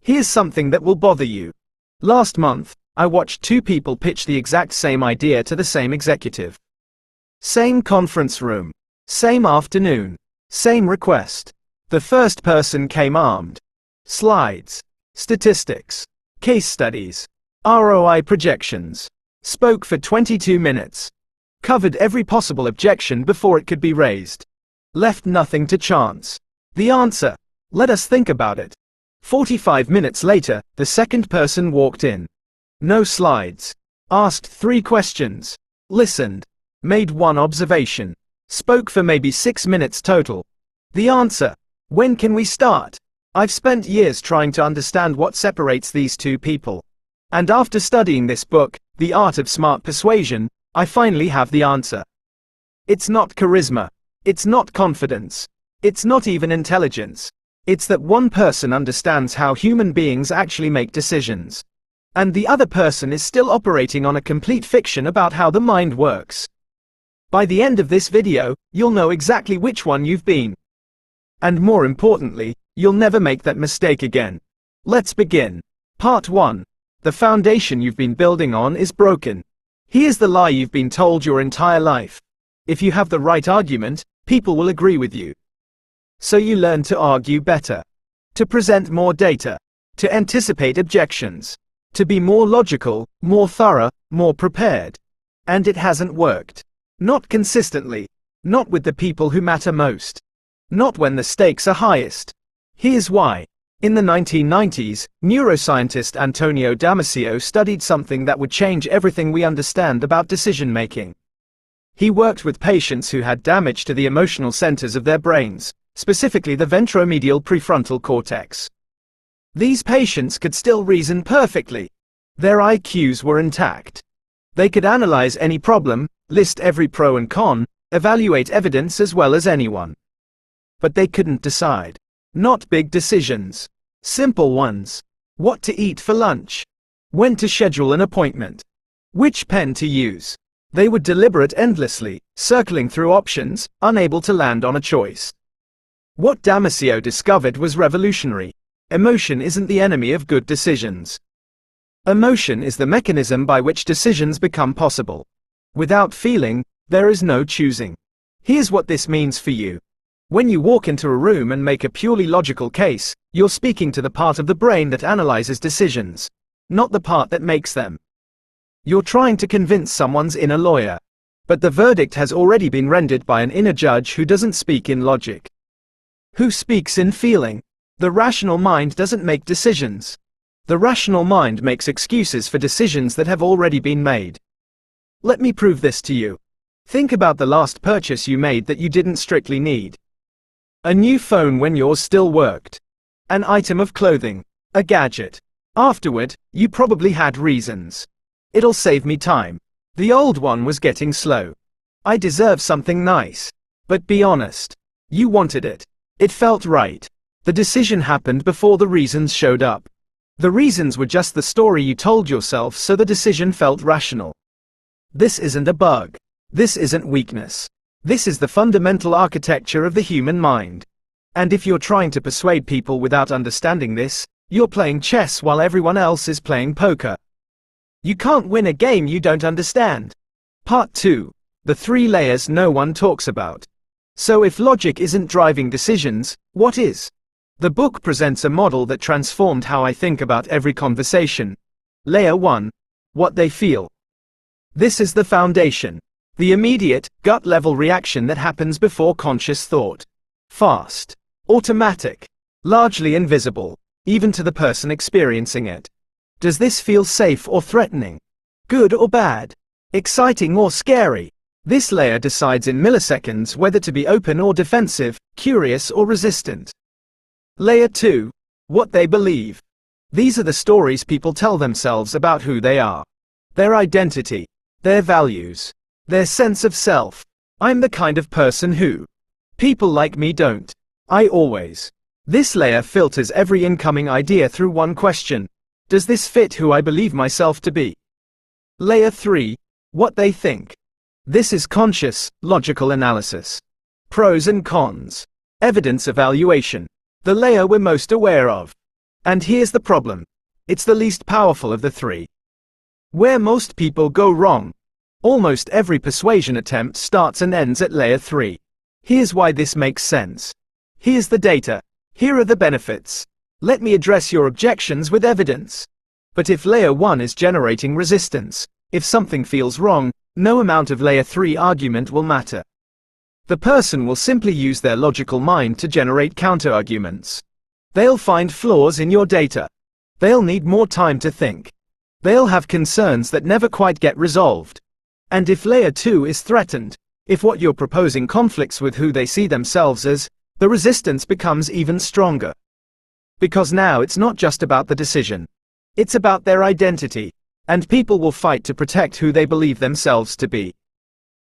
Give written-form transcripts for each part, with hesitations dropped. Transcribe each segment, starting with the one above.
Here's something that will bother you. Last month, I watched two people pitch the exact same idea to the same executive. Same conference room. Same afternoon. Same request. The first person came armed. Slides. Statistics. Case studies. ROI projections. Spoke for 22 minutes. Covered every possible objection before it could be raised. Left nothing to chance. The answer? Let us think about it. 45 minutes later, the second person walked in. No slides. Asked 3 questions. Listened. Made 1 observation. Spoke for maybe 6 minutes total. The answer? When can we start? I've spent years trying to understand what separates these two people. And after studying this book, The Art of Smart Persuasion, I finally have the answer. It's not charisma. It's not confidence. It's not even intelligence. It's that one person understands how human beings actually make decisions. And the other person is still operating on a complete fiction about how the mind works. By the end of this video, you'll know exactly which one you've been. And more importantly, you'll never make that mistake again. Let's begin. Part 1. The foundation you've been building on is broken. Here's the lie you've been told your entire life. If you have the right argument, people will agree with you. So you learn to argue better. To present more data. To anticipate objections. To be more logical, more thorough, more prepared. And it hasn't worked. Not consistently. Not with the people who matter most. Not when the stakes are highest. Here's why. In the 1990s, neuroscientist Antonio Damasio studied something that would change everything we understand about decision-making. He worked with patients who had damage to the emotional centers of their brains, specifically the ventromedial prefrontal cortex. These patients could still reason perfectly. Their IQs were intact. They could analyze any problem, list every pro and con, evaluate evidence as well as anyone. But they couldn't decide. Not big decisions. Simple ones. What to eat for lunch. When to schedule an appointment. Which pen to use. They would deliberate endlessly, circling through options, unable to land on a choice. What Damasio discovered was revolutionary. Emotion isn't the enemy of good decisions. Emotion is the mechanism by which decisions become possible. Without feeling, there is no choosing. Here's what this means for you. When you walk into a room and make a purely logical case, you're speaking to the part of the brain that analyzes decisions, not the part that makes them. You're trying to convince someone's inner lawyer. But the verdict has already been rendered by an inner judge who doesn't speak in logic. Who speaks in feeling? The rational mind doesn't make decisions. The rational mind makes excuses for decisions that have already been made. Let me prove this to you. Think about the last purchase you made that you didn't strictly need. A new phone when yours still worked. An item of clothing. A gadget. Afterward, you probably had reasons. It'll save me time. The old one was getting slow. I deserve something nice. But be honest. You wanted it. It felt right. The decision happened before the reasons showed up. The reasons were just the story you told yourself, so the decision felt rational. This isn't a bug. This isn't weakness. This is the fundamental architecture of the human mind. And if you're trying to persuade people without understanding this, you're playing chess while everyone else is playing poker. You can't win a game you don't understand. Part 2. The 3 layers no one talks about. So if logic isn't driving decisions, what is? The book presents a model that transformed how I think about every conversation. Layer 1. What they feel. This is the foundation. The immediate, gut-level reaction that happens before conscious thought. Fast. Automatic. Largely invisible, even to the person experiencing it. Does this feel safe or threatening? Good or bad? Exciting or scary? This layer decides in milliseconds whether to be open or defensive, curious or resistant. Layer 2. What they believe. These are the stories people tell themselves about who they are. Their identity. Their values. Their sense of self. I'm the kind of person who. People like me don't. I always. This layer filters every incoming idea through one question. Does this fit who I believe myself to be? Layer 3. What they think. This is conscious, logical analysis. Pros and cons. Evidence evaluation. The layer we're most aware of. And here's the problem. It's the least powerful of the three. Where most people go wrong. Almost every persuasion attempt starts and ends at layer 3. Here's why this makes sense. Here's the data. Here are the benefits. Let me address your objections with evidence. But if layer 1 is generating resistance, if something feels wrong, no amount of layer 3 argument will matter. The person will simply use their logical mind to generate counterarguments. They'll find flaws in your data. They'll need more time to think. They'll have concerns that never quite get resolved. And if layer 2 is threatened, if what you're proposing conflicts with who they see themselves as, the resistance becomes even stronger. Because now it's not just about the decision. It's about their identity. And people will fight to protect who they believe themselves to be.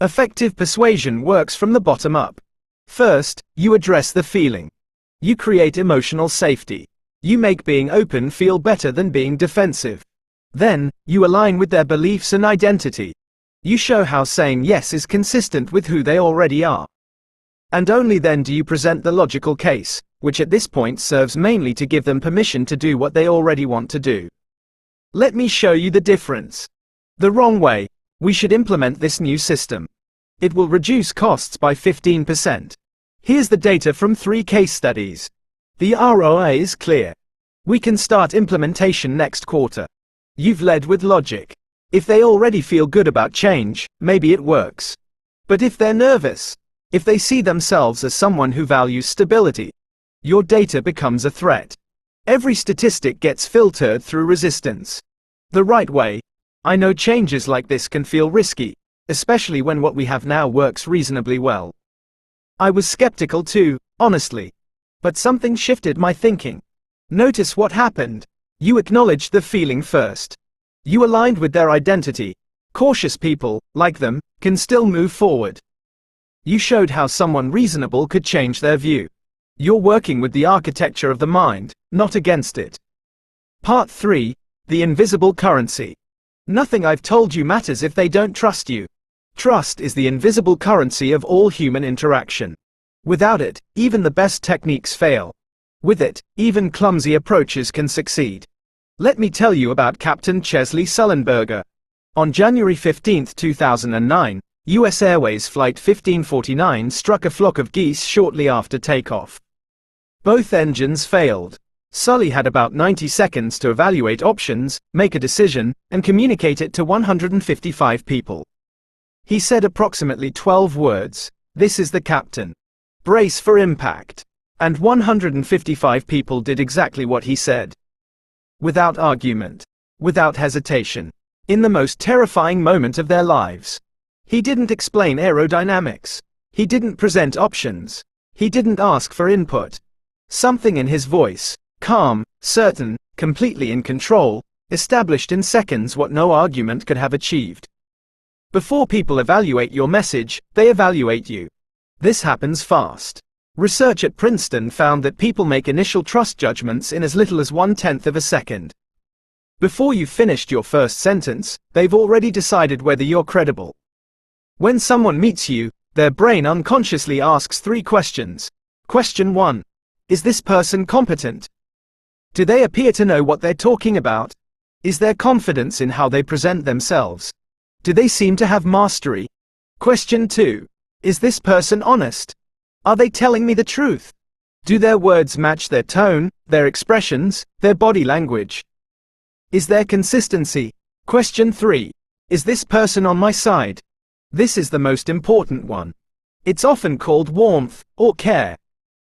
Effective persuasion works from the bottom up. First, you address the feeling. You create emotional safety. You make being open feel better than being defensive. Then, you align with their beliefs and identity. You show how saying yes is consistent with who they already are. And only then do you present the logical case, which at this point serves mainly to give them permission to do what they already want to do. Let me show you the difference. The wrong way. We should implement this new system. It will reduce costs by 15%. Here's the data from 3 case studies. The ROI is clear. We can start implementation next quarter. You've led with logic. If they already feel good about change, maybe it works. But if they're nervous, if they see themselves as someone who values stability, your data becomes a threat. Every statistic gets filtered through resistance. The right way. I know changes like this can feel risky, especially when what we have now works reasonably well. I was skeptical too, honestly. But something shifted my thinking. Notice what happened. You acknowledged the feeling first. You aligned with their identity. Cautious people, like them, can still move forward. You showed how someone reasonable could change their view. You're working with the architecture of the mind, not against it. Part 3. The invisible currency. Nothing I've told you matters if they don't trust you. Trust is the invisible currency of all human interaction. Without it, even the best techniques fail. With it, even clumsy approaches can succeed. Let me tell you about Captain Chesley Sullenberger. On January 15, 2009, US Airways Flight 1549 struck a flock of geese shortly after takeoff. Both engines failed. Sully had about 90 seconds to evaluate options, make a decision, and communicate it to 155 people. He said approximately 12 words. This is the captain. Brace for impact. And 155 people did exactly what he said. Without argument. Without hesitation. In the most terrifying moment of their lives. He didn't explain aerodynamics. He didn't present options. He didn't ask for input. Something in his voice, calm, certain, completely in control, established in seconds what no argument could have achieved. Before people evaluate your message, they evaluate you. This happens fast. Research at Princeton found that people make initial trust judgments in as little as 1/10 of a second. Before you've finished your first sentence, they've already decided whether you're credible. When someone meets you, their brain unconsciously asks 3 questions. Question 1. Is this person competent? Do they appear to know what they're talking about? Is there confidence in how they present themselves? Do they seem to have mastery? Question 2. Is this person honest? Are they telling me the truth? Do their words match their tone, their expressions, their body language? Is there consistency? Question 3. Is this person on my side? This is the most important one. It's often called warmth or care.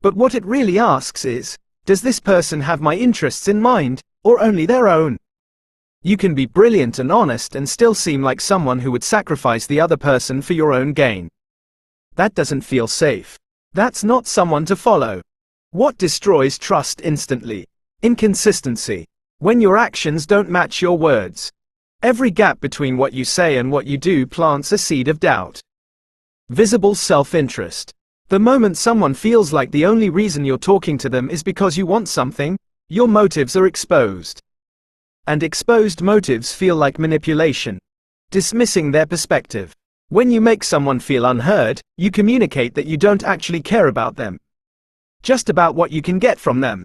But what it really asks is, does this person have my interests in mind, or only their own? You can be brilliant and honest and still seem like someone who would sacrifice the other person for your own gain. That doesn't feel safe. That's not someone to follow. What destroys trust instantly? Inconsistency. When your actions don't match your words. Every gap between what you say and what you do plants a seed of doubt. Visible self-interest. The moment someone feels like the only reason you're talking to them is because you want something, your motives are exposed. And exposed motives feel like manipulation. Dismissing their perspective. When you make someone feel unheard, you communicate that you don't actually care about them. Just about what you can get from them.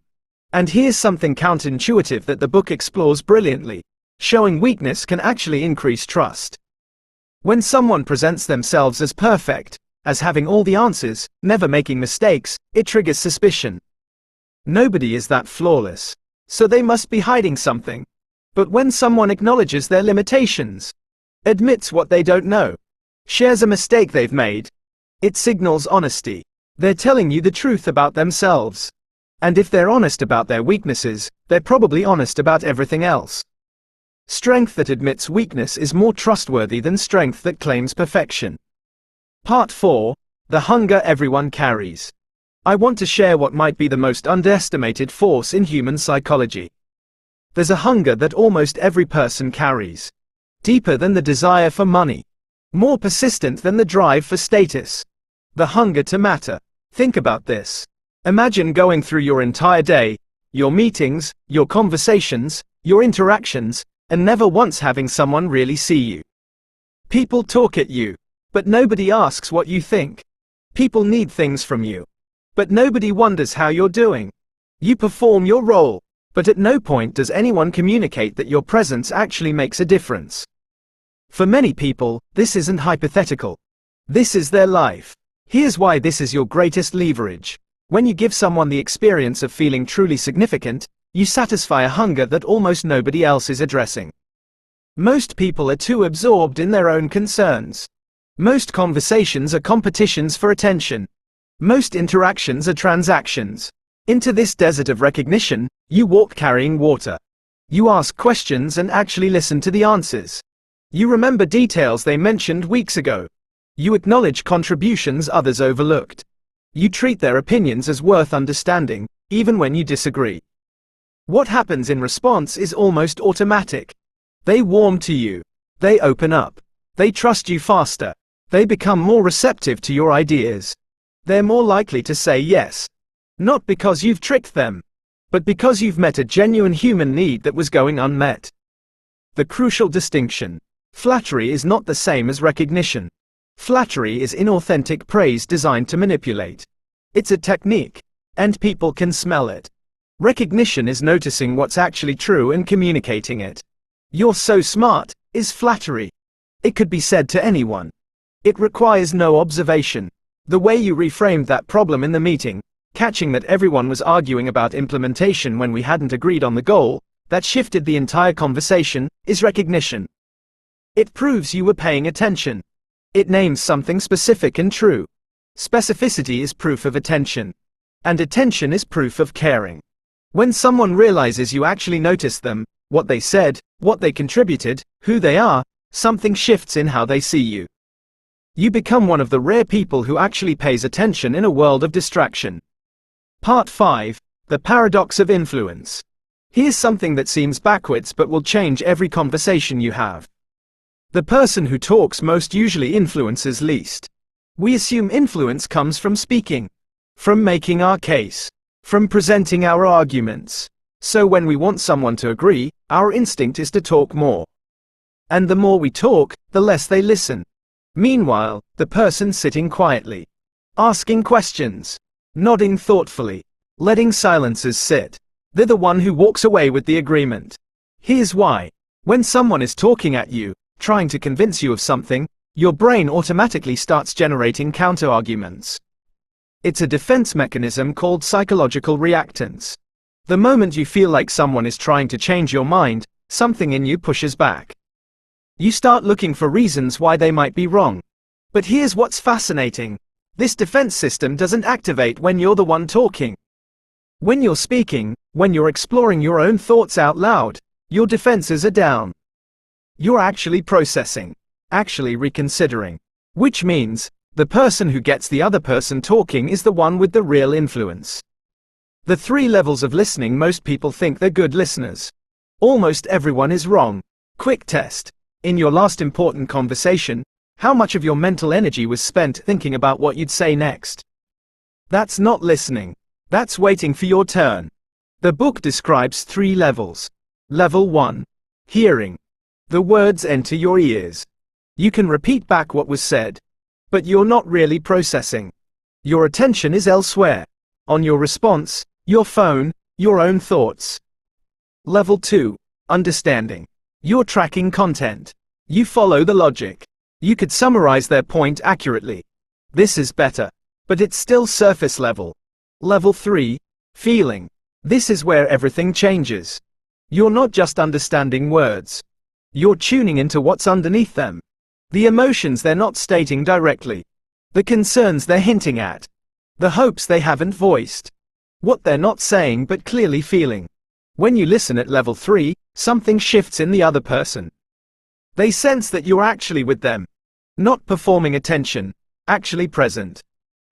And here's something counterintuitive that the book explores brilliantly. Showing weakness can actually increase trust. When someone presents themselves as perfect, as having all the answers, never making mistakes, it triggers suspicion. Nobody is that flawless, so they must be hiding something. But when someone acknowledges their limitations, admits what they don't know, shares a mistake they've made, it signals honesty. They're telling you the truth about themselves. And if they're honest about their weaknesses, they're probably honest about everything else. Strength that admits weakness is more trustworthy than strength that claims perfection. Part 4. The hunger everyone carries. I want to share what might be the most underestimated force in human psychology. There's a hunger that almost every person carries. Deeper than the desire for money. More persistent than the drive for status. The hunger to matter. Think about this. Imagine going through your entire day, your meetings, your conversations, your interactions, and never once having someone really see you. People talk at you, but nobody asks what you think. People need things from you, but nobody wonders how you're doing. You perform your role, but at no point does anyone communicate that your presence actually makes a difference. For many people, this isn't hypothetical. This is their life. Here's why this is your greatest leverage. When you give someone the experience of feeling truly significant, you satisfy a hunger that almost nobody else is addressing. Most people are too absorbed in their own concerns. Most conversations are competitions for attention. Most interactions are transactions. Into this desert of recognition, you walk carrying water. You ask questions and actually listen to the answers. You remember details they mentioned weeks ago. You acknowledge contributions others overlooked. You treat their opinions as worth understanding, even when you disagree. What happens in response is almost automatic. They warm to you. They open up. They trust you faster. They become more receptive to your ideas. They're more likely to say yes. Not because you've tricked them, but because you've met a genuine human need that was going unmet. The crucial distinction. Flattery is not the same as recognition. Flattery is inauthentic praise designed to manipulate. It's a technique, and people can smell it. Recognition is noticing what's actually true and communicating it. "You're so smart" is flattery. It could be said to anyone. It requires no observation. The way you reframed that problem in the meeting, catching that everyone was arguing about implementation when we hadn't agreed on the goal, that shifted the entire conversation, is recognition. It proves you were paying attention. It names something specific and true. Specificity is proof of attention. And attention is proof of caring. When someone realizes you actually noticed them, what they said, what they contributed, who they are, something shifts in how they see you. You become one of the rare people who actually pays attention in a world of distraction. Part 5. The Paradox of Influence. Here's something that seems backwards but will change every conversation you have. The person who talks most usually influences least. We assume influence comes from speaking, from making our case, from presenting our arguments. So when we want someone to agree, our instinct is to talk more. And the more we talk, the less they listen. Meanwhile, the person sitting quietly, asking questions, nodding thoughtfully, letting silences sit, they're the one who walks away with the agreement. Here's why. When someone is talking at you, trying to convince you of something, your brain automatically starts generating counterarguments. It's a defense mechanism called psychological reactance. The moment you feel like someone is trying to change your mind, something in you pushes back. You start looking for reasons why they might be wrong. But here's what's fascinating. This defense system doesn't activate when you're the one talking. When you're speaking, when you're exploring your own thoughts out loud, your defenses are down. You're actually processing, actually reconsidering. Which means, the person who gets the other person talking is the one with the real influence. The 3 levels of listening. Most people think they're good listeners. Almost everyone is wrong. Quick test. In your last important conversation, how much of your mental energy was spent thinking about what you'd say next? That's not listening. That's waiting for your turn. The book describes 3 levels. Level 1. Hearing. The words enter your ears. You can repeat back what was said, but you're not really processing. Your attention is elsewhere. On your response, your phone, Your own thoughts. Level 2. Understanding. You're tracking content. You follow the logic. You could summarize their point accurately. This is better. But it's still surface level. Level 3. Feeling. This is where everything changes. You're not just understanding words. You're tuning into what's underneath them. The emotions they're not stating directly. The concerns they're hinting at. The hopes they haven't voiced. What they're not saying but clearly feeling. When you listen at level 3, something shifts in the other person. They sense that you're actually with them. Not performing attention, actually present.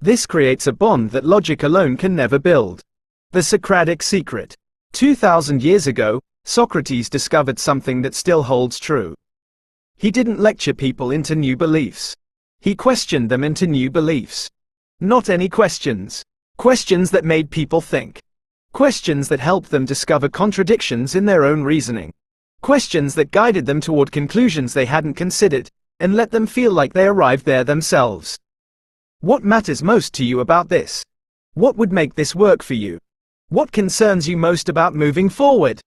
This creates a bond that logic alone can never build. The Socratic secret. 2,000 years ago, Socrates discovered something that still holds true. He didn't lecture people into new beliefs. He questioned them into new beliefs. Not any questions. Questions that made people think. Questions that helped them discover contradictions in their own reasoning. Questions that guided them toward conclusions they hadn't considered, and let them feel like they arrived there themselves. What matters most to you about this? What would make this work for you? What concerns you most about moving forward?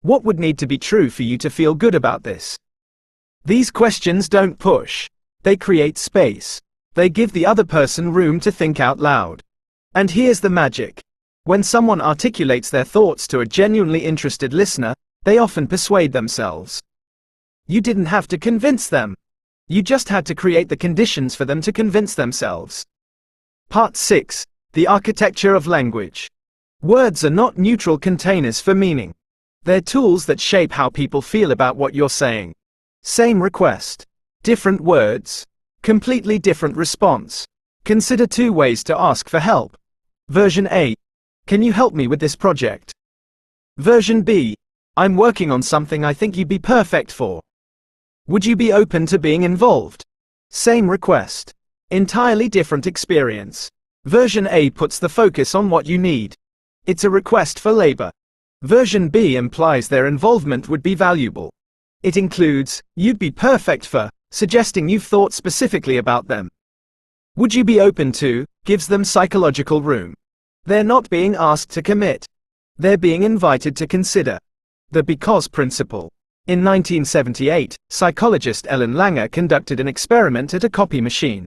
What would need to be true for you to feel good about this? These questions don't push. They create space. They give the other person room to think out loud. And here's the magic. When someone articulates their thoughts to a genuinely interested listener, they often persuade themselves. You didn't have to convince them. You just had to create the conditions for them to convince themselves. Part 6. The architecture of language. Words are not neutral containers for meaning. They're tools that shape how people feel about what you're saying. Same request. Different words. Completely different response. Consider 2 ways to ask for help. Version A. Can you help me with this project? Version B. I'm working on something I think you'd be perfect for. Would you be open to being involved? Same request. Entirely different experience. Version A puts the focus on what you need. It's a request for labor. Version B implies their involvement would be valuable. It includes, you'd be perfect for, suggesting you've thought specifically about them. Would you be open to, gives them psychological room. They're not being asked to commit. They're being invited to consider. The because principle. In 1978, psychologist Ellen Langer conducted an experiment at a copy machine.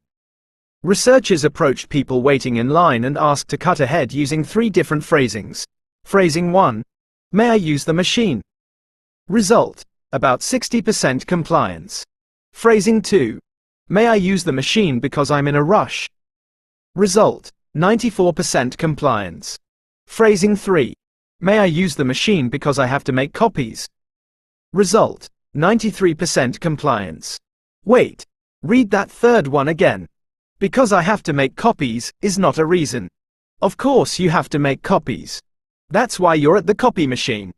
Researchers approached people waiting in line and asked to cut ahead using 3 different phrasings. Phrasing 1. May I use the machine? Result. About 60% compliance. Phrasing 2. May I use the machine because I'm in a rush? Result. 94% compliance. Phrasing 3. May I use the machine because I have to make copies? Result. 93% compliance. Wait. Read that third one again. Because I have to make copies is not a reason. Of course you have to make copies. That's why you're at the copy machine.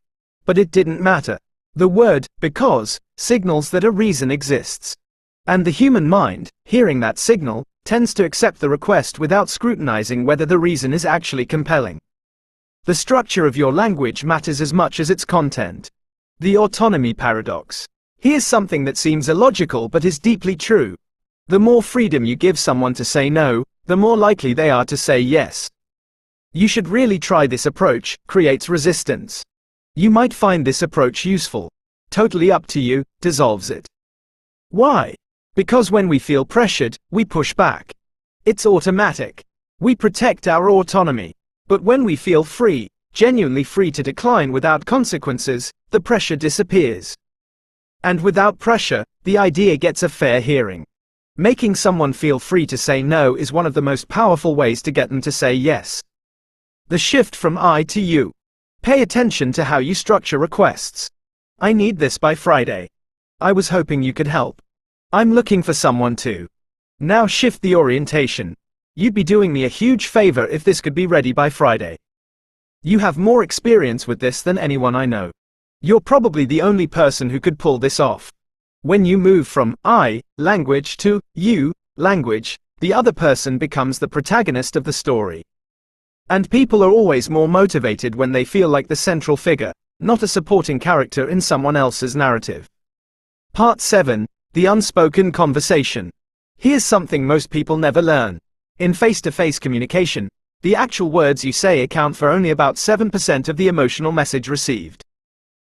But it didn't matter. The word, because, signals that a reason exists. And the human mind, hearing that signal, tends to accept the request without scrutinizing whether the reason is actually compelling. The structure of your language matters as much as its content. The autonomy paradox. Here's something that seems illogical but is deeply true. The more freedom you give someone to say no, the more likely they are to say yes. You should really try this approach, creates resistance. You might find this approach useful. Totally up to you, dissolves it. Why? Because when we feel pressured, we push back. It's automatic. We protect our autonomy. But when we feel free, genuinely free to decline without consequences, the pressure disappears. And without pressure, the idea gets a fair hearing. Making someone feel free to say no is one of the most powerful ways to get them to say yes. The shift from I to you. Pay attention to how you structure requests. I need this by Friday. I was hoping you could help. I'm looking for someone to. Now shift the orientation. You'd be doing me a huge favor if this could be ready by Friday. You have more experience with this than anyone I know. You're probably the only person who could pull this off. When you move from I, language, to you, language, the other person becomes the protagonist of the story. And people are always more motivated when they feel like the central figure, not a supporting character in someone else's narrative. Part 7. The unspoken conversation. Here's something most people never learn. In face-to-face communication, The actual words you say account for only about 7% of the emotional message received.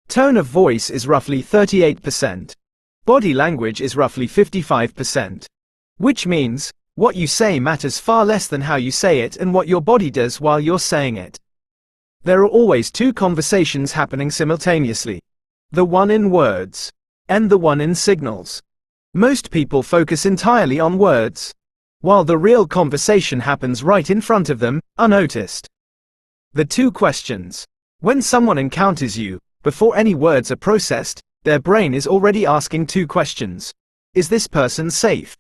Tone of voice is roughly 38%. Body language is roughly 55%. Which means, what you say matters far less than how you say it and what your body does while you're saying it. There are always two conversations happening simultaneously. The one in words, and the one in signals. Most people focus entirely on words, while the real conversation happens right in front of them, unnoticed. The two questions. When someone encounters you, before any words are processed, their brain is already asking two questions. Is this person safe?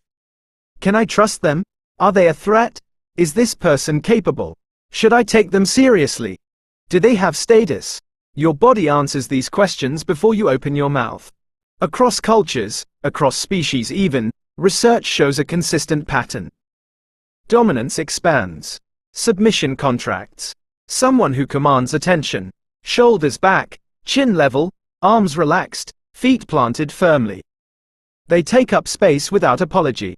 Can I trust them? Are they a threat? Is this person capable? Should I take them seriously? Do they have status? Your body answers these questions before you open your mouth. Across cultures, across species even, research shows a consistent pattern. Dominance expands. Submission contracts. Someone who commands attention. Shoulders back, chin level, arms relaxed, feet planted firmly. They take up space without apology.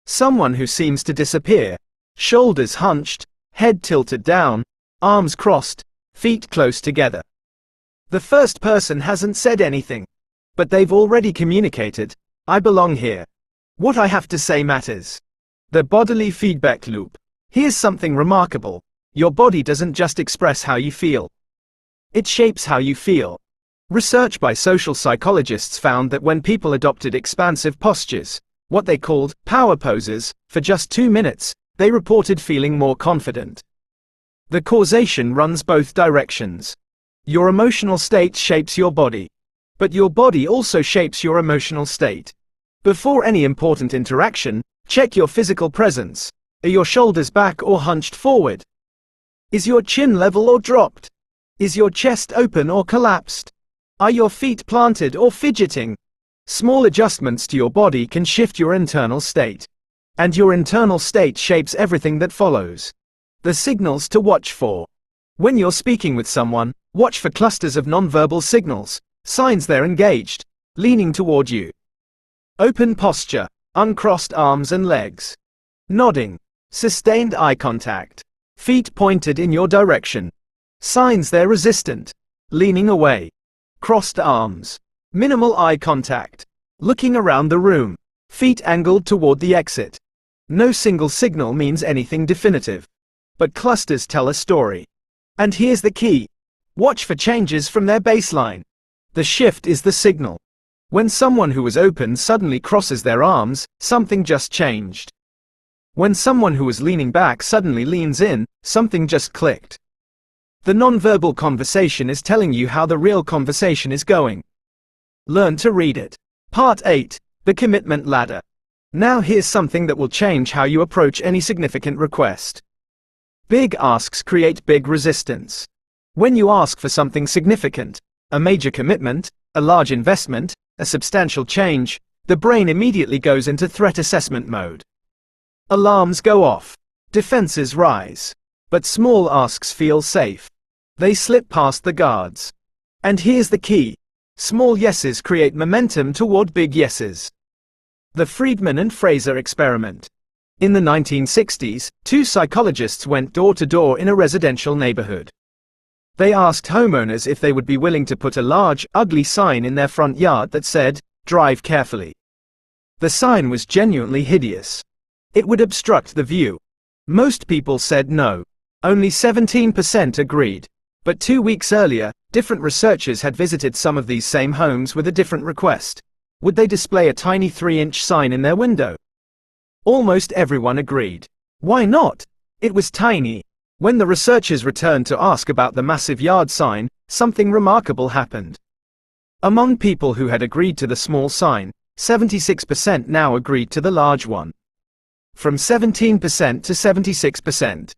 Someone who seems to disappear. Shoulders hunched, head tilted down, arms crossed, feet close together. The first person hasn't said anything, but they've already communicated, I belong here. What I have to say matters. The bodily feedback loop. Here's something remarkable. Your body doesn't just express how you feel. It shapes how you feel. Research by social psychologists found that when people adopted expansive postures, what they called power poses, for just 2 minutes, they reported feeling more confident. The causation runs both directions. Your emotional state shapes your body. But your body also shapes your emotional state. Before any important interaction, check your physical presence. Are your shoulders back or hunched forward? Is your chin level or dropped? Is your chest open or collapsed? Are your feet planted or fidgeting? Small adjustments to your body can shift your internal state. And your internal state shapes everything that follows. The signals to watch for. When you're speaking with someone, watch for clusters of nonverbal signals, signs they're engaged, leaning toward you. Open posture, uncrossed arms and legs. Nodding, sustained eye contact, feet pointed in your direction. Signs they're resistant, leaning away. Crossed arms, minimal eye contact, looking around the room, feet angled toward the exit. No single signal means anything definitive, but clusters tell a story. And here's the key. Watch for changes from their baseline. The shift is the signal. When someone who was open suddenly crosses their arms, something just changed. When someone who was leaning back suddenly leans in, something just clicked. The nonverbal conversation is telling you how the real conversation is going. Learn to read it. Part 8. The Commitment Ladder. Now here's something that will change how you approach any significant request. Big asks create big resistance. When you ask for something significant, a major commitment, a large investment, a substantial change, the brain immediately goes into threat assessment mode. Alarms go off. Defenses rise. But small asks feel safe. They slip past the guards. And here's the key. Small yeses create momentum toward big yeses. The Friedman and Fraser experiment. In the 1960s, two psychologists went door to door in a residential neighborhood. They asked homeowners if they would be willing to put a large, ugly sign in their front yard that said, "Drive carefully." The sign was genuinely hideous. It would obstruct the view. Most people said no. Only 17% agreed. But 2 weeks earlier, different researchers had visited some of these same homes with a different request. Would they display a tiny 3-inch sign in their window? Almost everyone agreed. Why not? It was tiny. When the researchers returned to ask about the massive yard sign, something remarkable happened. Among people who had agreed to the small sign, 76% now agreed to the large one. From 17% to 76%.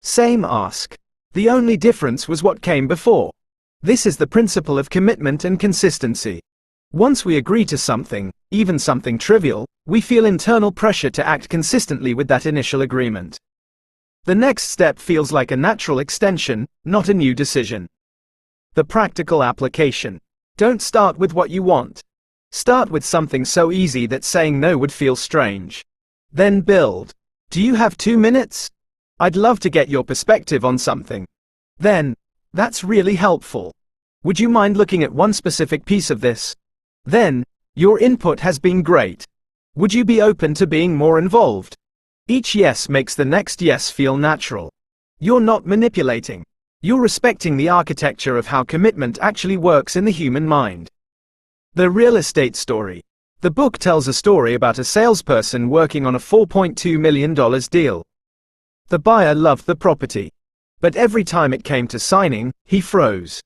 Same ask. The only difference was what came before. This is the principle of commitment and consistency. Once we agree to something, even something trivial, we feel internal pressure to act consistently with that initial agreement. The next step feels like a natural extension, not a new decision. The practical application. Don't start with what you want. Start with something so easy that saying no would feel strange. Then build. Do you have 2 minutes? I'd love to get your perspective on something. Then, that's really helpful. Would you mind looking at one specific piece of this? Then, your input has been great. Would you be open to being more involved? Each yes makes the next yes feel natural. You're not manipulating. You're respecting the architecture of how commitment actually works in the human mind. The real estate story. The book tells a story about a salesperson working on a $4.2 million deal. The buyer loved the property. But every time it came to signing, he froze.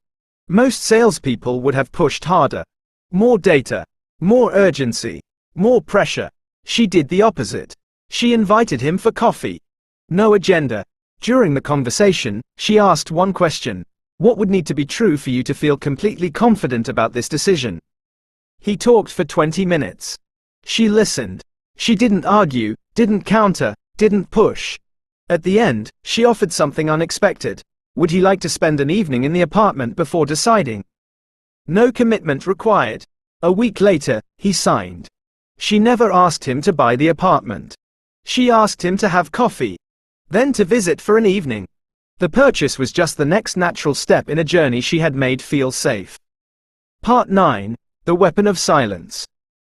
Most salespeople would have pushed harder. More data. More urgency. More pressure. She did the opposite. She invited him for coffee. No agenda. During the conversation, she asked one question. What would need to be true for you to feel completely confident about this decision? He talked for 20 minutes. She listened. She didn't argue, didn't counter, didn't push. At the end, she offered something unexpected. Would he like to spend an evening in the apartment before deciding? No commitment required. A week later, he signed. She never asked him to buy the apartment. She asked him to have coffee. Then to visit for an evening. The purchase was just the next natural step in a journey she had made feel safe. Part 9. The Weapon of Silence.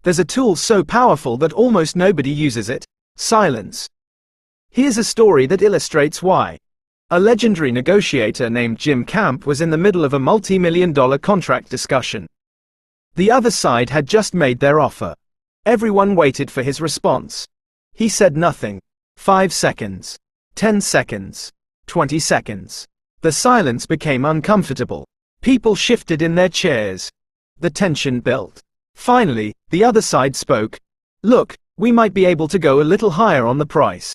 There's a tool so powerful that almost nobody uses it: silence. Here's a story that illustrates why. A legendary negotiator named Jim Camp was in the middle of a multi-million-dollar contract discussion. The other side had just made their offer. Everyone waited for his response. He said nothing. 5 seconds. 10 seconds. 20 seconds. The silence became uncomfortable. People shifted in their chairs. The tension built. Finally, the other side spoke. Look, we might be able to go a little higher on the price.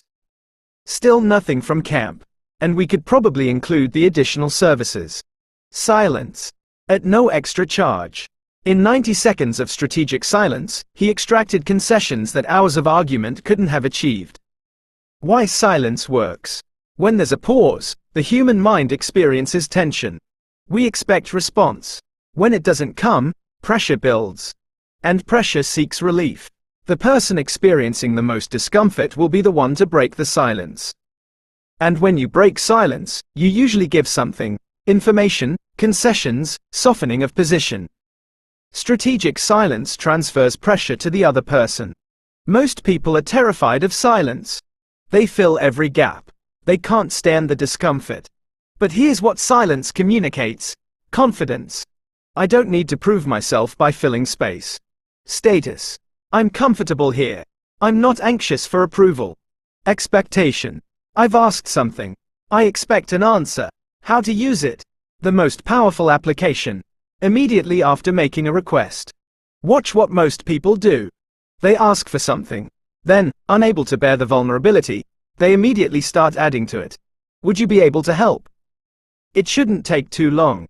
Still nothing from Camp. And we could probably include the additional services. Silence. At no extra charge. In 90 seconds of strategic silence, he extracted concessions that hours of argument couldn't have achieved. Why silence works. When there's a pause, the human mind experiences tension. We expect response. When it doesn't come, pressure builds. And pressure seeks relief. The person experiencing the most discomfort will be the one to break the silence. And when you break silence, you usually give something: information, concessions, softening of position. Strategic silence transfers pressure to the other person. Most people are terrified of silence. They fill every gap. They can't stand the discomfort. But here's what silence communicates: confidence. I don't need to prove myself by filling space. Status. I'm comfortable here. I'm not anxious for approval. Expectation. I've asked something. I expect an answer. How to use it. The most powerful application. Immediately after making a request. Watch what most people do. They ask for something. Then, unable to bear the vulnerability, they immediately start adding to it. Would you be able to help? It shouldn't take too long.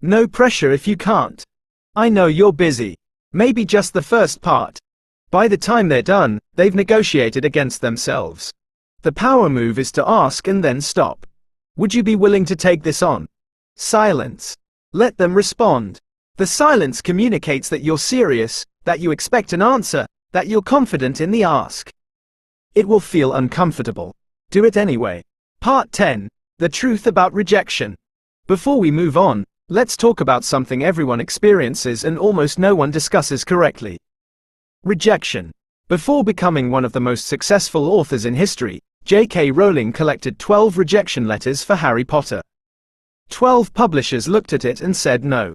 No pressure if you can't. I know you're busy. Maybe just the first part. By the time they're done, they've negotiated against themselves. The power move is to ask and then stop. Would you be willing to take this on? Silence. Let them respond. The silence communicates that you're serious, that you expect an answer, that you're confident in the ask. It will feel uncomfortable. Do it anyway. Part 10. The truth about rejection. Before we move on, let's talk about something everyone experiences and almost no one discusses correctly. Rejection. Before becoming one of the most successful authors in history, J.K. Rowling collected 12 rejection letters for Harry Potter. 12 publishers looked at it and said no.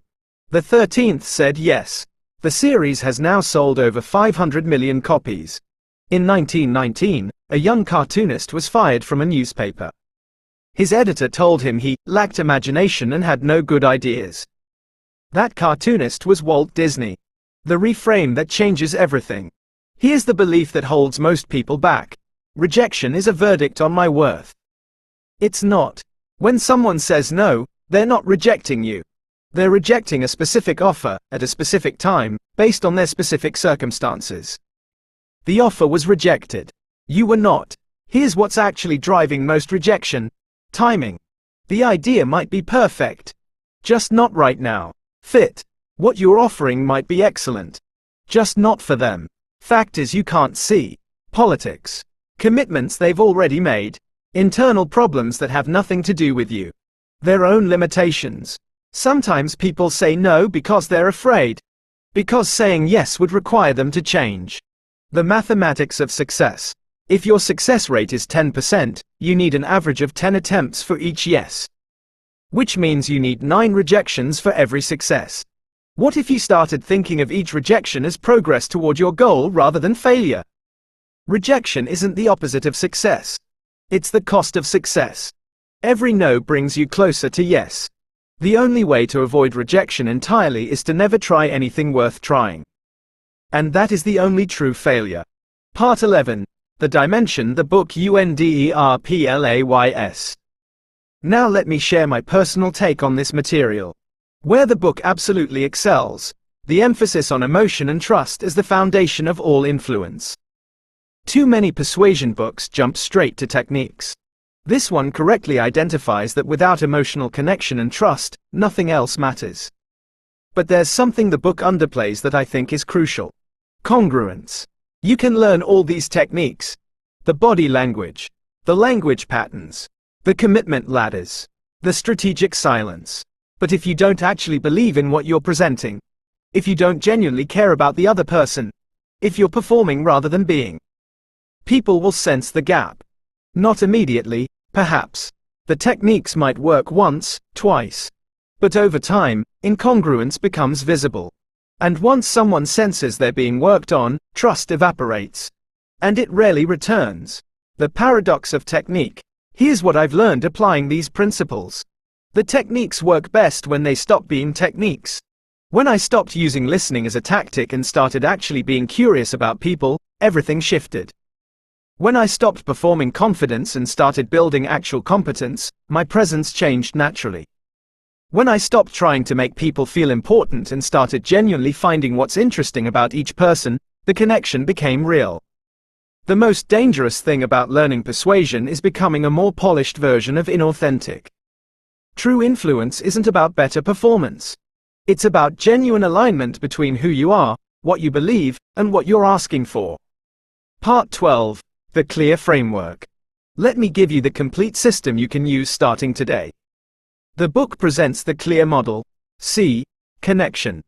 The 13th said yes. The series has now sold over 500 million copies. In 1919, a young cartoonist was fired from a newspaper. His editor told him he lacked imagination and had no good ideas. That cartoonist was Walt Disney. The reframe that changes everything. Here's the belief that holds most people back. Rejection is a verdict on my worth. It's not. When someone says no, they're not rejecting you. They're rejecting a specific offer, at a specific time, based on their specific circumstances. The offer was rejected. You were not. Here's what's actually driving most rejection: timing. The idea might be perfect. Just not right now. Fit. What you're offering might be excellent. Just not for them. Factors you can't see. Politics. Commitments they've already made. Internal problems that have nothing to do with you. Their own limitations. Sometimes people say no because they're afraid. Because saying yes would require them to change. The mathematics of success. If your success rate is 10%, you need an average of 10 attempts for each yes. Which means you need 9 rejections for every success. What if you started thinking of each rejection as progress toward your goal rather than failure? Rejection isn't the opposite of success. It's the cost of success. Every no brings you closer to yes. The only way to avoid rejection entirely is to never try anything worth trying. And that is the only true failure. Part 11. The Dimension, the book UNDERPLAYS. Now let me share my personal take on this material. Where the book absolutely excels, the emphasis on emotion and trust as the foundation of all influence. Too many persuasion books jump straight to techniques. This one correctly identifies that without emotional connection and trust, nothing else matters. But there's something the book underplays that I think is crucial. Congruence. You can learn all these techniques. The body language. The language patterns. The commitment ladders. The strategic silence. But if you don't actually believe in what you're presenting, if you don't genuinely care about the other person, if you're performing rather than being, people will sense the gap. Not immediately, perhaps. The techniques might work once, twice. But over time, incongruence becomes visible. And once someone senses they're being worked on, trust evaporates. And it rarely returns. The paradox of technique. Here's what I've learned applying these principles. The techniques work best when they stop being techniques. When I stopped using listening as a tactic and started actually being curious about people, everything shifted. When I stopped performing confidence and started building actual competence, my presence changed naturally. When I stopped trying to make people feel important and started genuinely finding what's interesting about each person, the connection became real. The most dangerous thing about learning persuasion is becoming a more polished version of inauthentic. True influence isn't about better performance. It's about genuine alignment between who you are, what you believe, and what you're asking for. Part 12. The Clear Framework. Let me give you the complete system you can use starting today. The book presents the clear model. C. Connection.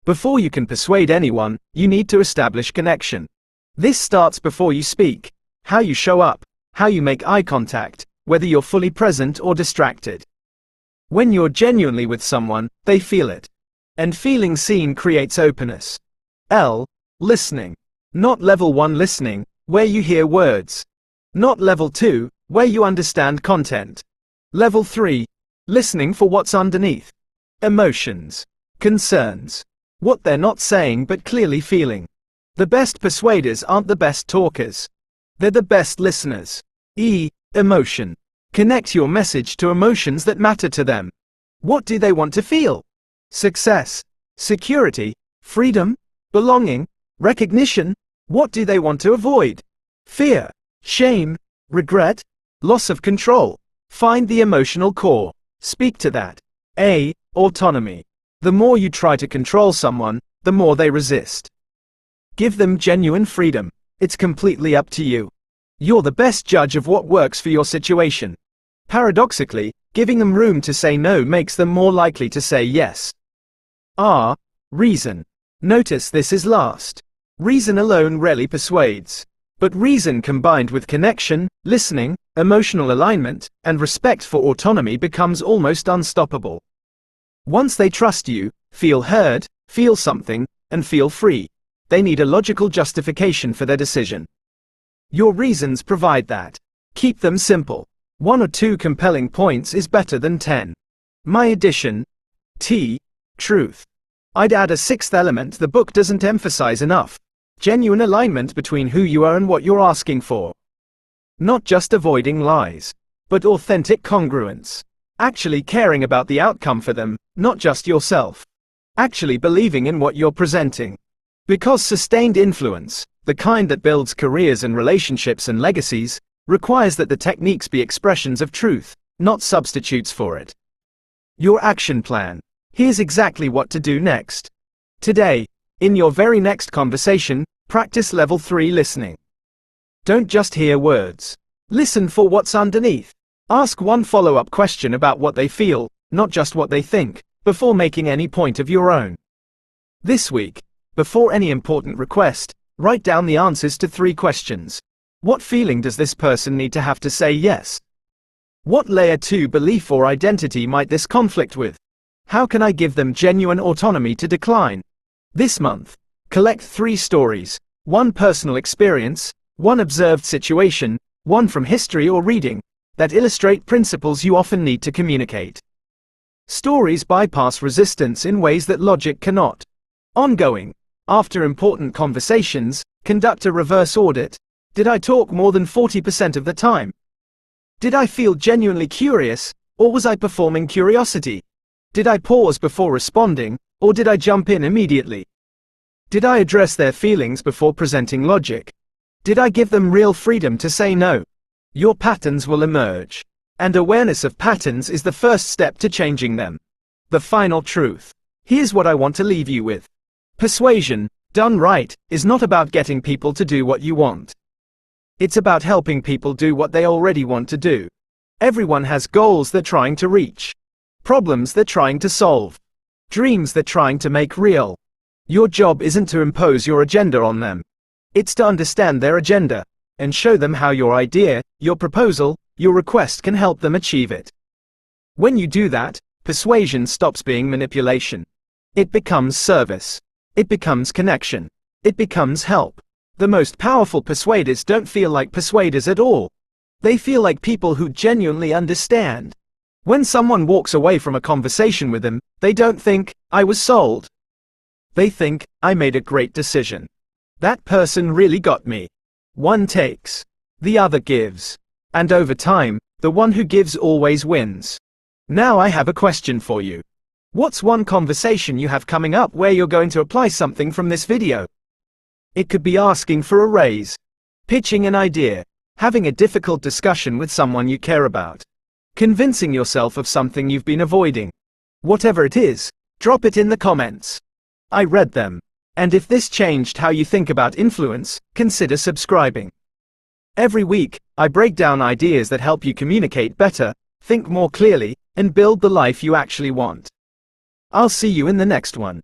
Before you can persuade anyone, you need to establish connection. This starts before you speak. How you show up, how you make eye contact, whether you're fully present or distracted. When you're genuinely with someone, they feel it. And feeling seen creates openness. L. Listening. Not level 1 listening, where you hear words. Not level 2, where you understand content. Level 3. Listening for what's underneath. Emotions. Concerns. What they're not saying but clearly feeling. The best persuaders aren't the best talkers. They're the best listeners. E. Emotion. Connect your message to emotions that matter to them. What do they want to feel? Success, security, freedom, belonging, recognition. What do they want to avoid? Fear, shame, regret, loss of control. Find the emotional core. Speak to that. A. Autonomy. The more you try to control someone, the more they resist. Give them genuine freedom. It's completely up to you. You're the best judge of what works for your situation. Paradoxically, giving them room to say no makes them more likely to say yes. R. Reason. Notice this is last. Reason alone rarely persuades. But reason combined with connection, listening, emotional alignment, and respect for autonomy becomes almost unstoppable. Once they trust you, feel heard, feel something, and feel free, they need a logical justification for their decision. Your reasons provide that. Keep them simple. 1 or 2 compelling points is better than 10. My addition. T. Truth. I'd add a 6th element the book doesn't emphasize enough. Genuine alignment between who you are and what you're asking for. Not just avoiding lies, but authentic congruence. Actually caring about the outcome for them, not just yourself. Actually believing in what you're presenting. Because sustained influence, the kind that builds careers and relationships and legacies, requires that the techniques be expressions of truth, not substitutes for it. Your action plan. Here's exactly what to do next. Today, in your very next conversation, practice level 3 listening. Don't just hear words. Listen for what's underneath. Ask one follow-up question about what they feel, not just what they think, before making any point of your own. This week, before any important request, write down the answers to 3 questions. What feeling does this person need to have to say yes? What layer 2 belief or identity might this conflict with? How can I give them genuine autonomy to decline? This month, collect 3 stories, 1 personal experience, 1 observed situation, 1 from history or reading, that illustrate principles you often need to communicate. Stories bypass resistance in ways that logic cannot. Ongoing. After important conversations, conduct a reverse audit. Did I talk more than 40% of the time? Did I feel genuinely curious, or was I performing curiosity? Did I pause before responding, or did I jump in immediately? Did I address their feelings before presenting logic? Did I give them real freedom to say no? Your patterns will emerge. And awareness of patterns is the first step to changing them. The final truth. Here's what I want to leave you with. Persuasion, done right, is not about getting people to do what you want. It's about helping people do what they already want to do. Everyone has goals they're trying to reach. Problems they're trying to solve. Dreams they're trying to make real. Your job isn't to impose your agenda on them. It's to understand their agenda, and show them how your idea, your proposal, your request can help them achieve it. When you do that, persuasion stops being manipulation. It becomes service. It becomes connection. It becomes help. The most powerful persuaders don't feel like persuaders at all. They feel like people who genuinely understand. When someone walks away from a conversation with them, they don't think, I was sold. They think, I made a great decision. That person really got me. One takes. The other gives. And over time, the one who gives always wins. Now I have a question for you. What's one conversation you have coming up where you're going to apply something from this video? It could be asking for a raise, pitching an idea, having a difficult discussion with someone you care about, convincing yourself of something you've been avoiding. Whatever it is, drop it in the comments. I read them. And if this changed how you think about influence, consider subscribing. Every week, I break down ideas that help you communicate better, think more clearly, and build the life you actually want. I'll see you in the next one.